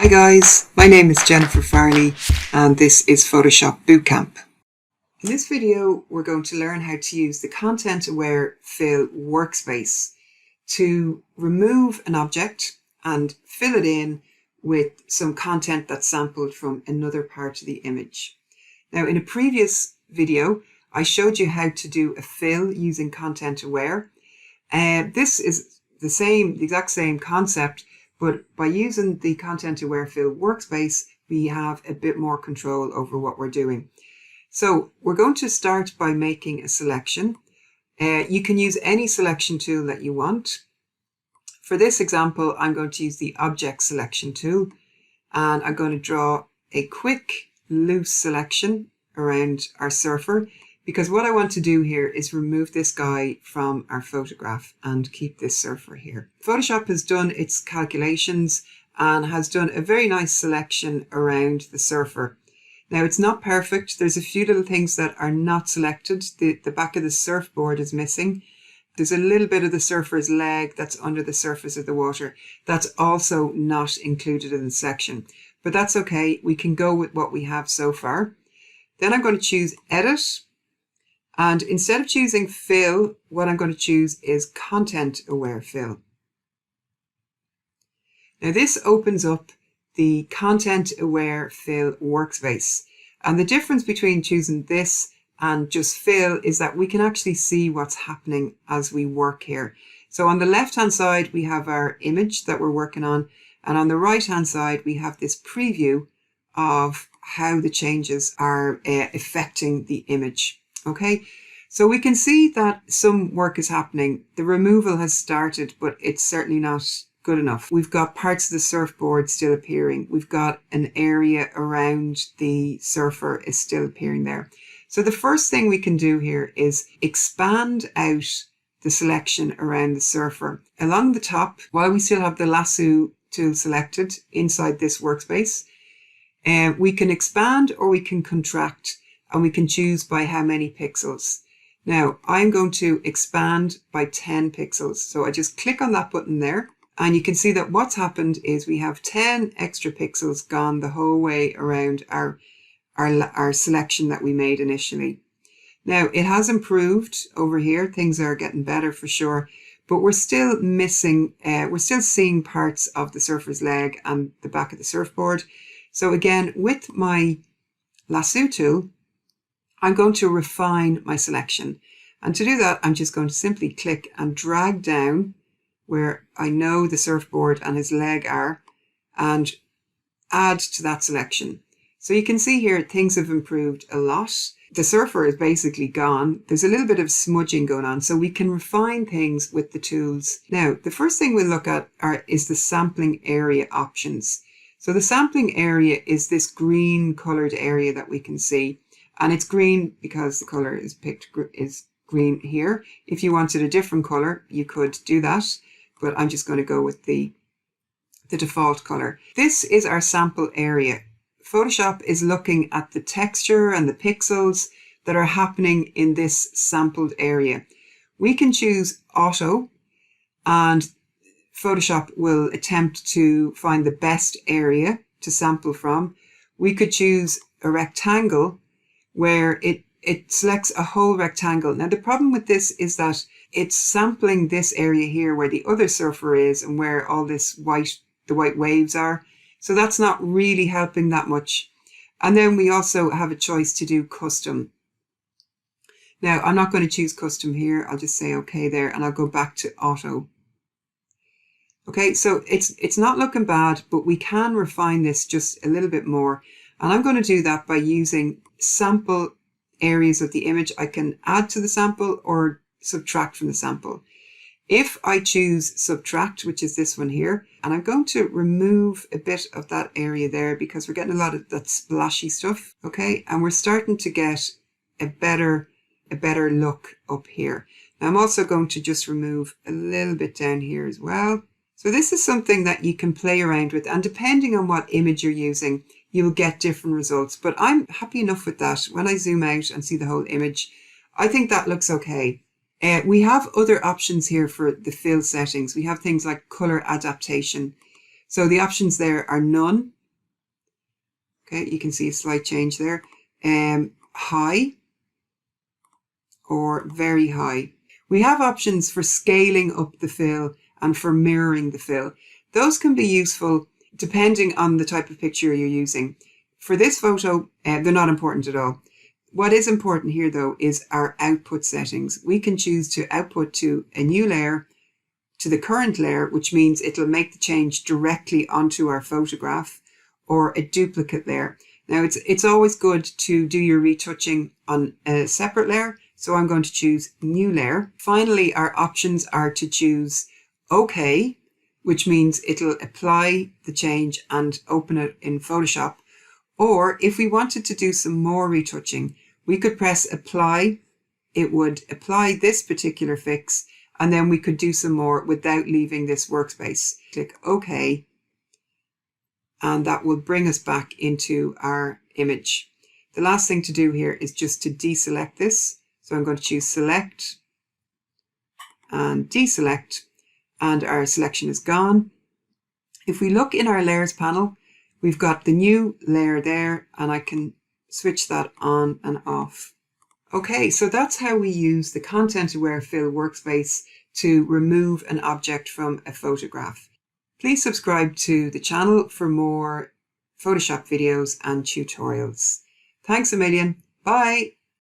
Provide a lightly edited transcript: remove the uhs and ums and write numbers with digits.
Hi guys, my name is Jennifer Farley and this is Photoshop Bootcamp. In this video we're going to learn how to use the Content-Aware Fill Workspace to remove an object and fill it in with some content that's sampled from another part of the image. Now in a previous video I showed you how to do a fill using Content-Aware. This is the exact same concept, but by using the Content-Aware Fill Workspace, we have a bit more control over what we're doing. So we're going to start by making a selection. You can use any selection tool that you want. For this example, I'm going to use the Object Selection tool, and I'm going to draw a quick, loose selection around our surfer, because what I want to do here is remove this guy from our photograph and keep this surfer here. Photoshop has done its calculations and has done a very nice selection around the surfer. Now it's not perfect. There's a few little things that are not selected. The back of the surfboard is missing. There's a little bit of the surfer's leg that's under the surface of the water. That's also not included in the selection, but that's okay. We can go with what we have so far. Then I'm going to choose Edit. And instead of choosing Fill, what I'm going to choose is Content-Aware Fill. Now this opens up the Content-Aware Fill Workspace. And the difference between choosing this and just Fill is that we can actually see what's happening as we work here. So on the left-hand side, we have our image that we're working on. And on the right-hand side, we have this preview of how the changes are affecting the image. Okay, so we can see that some work is happening. The removal has started, but it's certainly not good enough. We've got parts of the surfboard still appearing. We've got an area around the surfer is still appearing there. So the first thing we can do here is expand out the selection around the surfer. Along the top, while we still have the lasso tool selected inside this workspace, we can expand or we can contract, and we can choose by how many pixels. Now I'm going to expand by 10 pixels. So I just click on that button there, and you can see that what's happened is we have 10 extra pixels gone the whole way around our selection that we made initially. Now it has improved over here. Things are getting better for sure, but we're still missing, we're still seeing parts of the surfer's leg and the back of the surfboard. So again, with my lasso tool, I'm going to refine my selection. And to do that, I'm just going to simply click and drag down where I know the surfboard and his leg are and add to that selection. So you can see here, things have improved a lot. The surfer is basically gone. There's a little bit of smudging going on, so we can refine things with the tools. Now, the first thing we'll look at is the sampling area options. So the sampling area is this green colored area that we can see. And it's green because the color is green here. If you wanted a different color, you could do that, but I'm just going to go with the default color. This is our sample area. Photoshop is looking at the texture and the pixels that are happening in this sampled area. We can choose Auto, and Photoshop will attempt to find the best area to sample from. We could choose a rectangle, where it selects a whole rectangle. Now the problem with this is that it's sampling this area here where the other surfer is and where all this the white waves are. So that's not really helping that much. And then we also have a choice to do custom. Now I'm not going to choose custom here. I'll just say okay there, and I'll go back to auto. Okay, so it's not looking bad, but we can refine this just a little bit more. And I'm going to do that by using sample areas of the image. I can add to the sample or subtract from the sample. If I choose subtract, which is this one here, and I'm going to remove a bit of that area there because we're getting a lot of that splashy stuff. Okay, and we're starting to get a better look up here. Now I'm also going to just remove a little bit down here as well. So this is something that you can play around with, and depending on what image you're using, you'll get different results. But I'm happy enough with that. When I zoom out and see the whole image, I think that looks okay. We have other options here for the fill settings. We have things like color adaptation. So the options there are none. Okay, you can see a slight change there. High or very high. We have options for scaling up the fill and for mirroring the fill. Those can be useful depending on the type of picture you're using. For this photo, they're not important at all. What is important here though is our output settings. We can choose to output to a new layer, to the current layer, which means it'll make the change directly onto our photograph, or a duplicate layer. Now it's always good to do your retouching on a separate layer. So I'm going to choose new layer. Finally, our options are to choose OK, which means it'll apply the change and open it in Photoshop. Or if we wanted to do some more retouching, we could press apply. It would apply this particular fix, and then we could do some more without leaving this workspace. Click OK, and that will bring us back into our image. The last thing to do here is just to deselect this. So I'm going to choose select and deselect, and our selection is gone. If we look in our layers panel, we've got the new layer there, and I can switch that on and off. Okay, so that's how we use the Content-Aware Fill Workspace to remove an object from a photograph. Please subscribe to the channel for more Photoshop videos and tutorials. Thanks a million. Bye.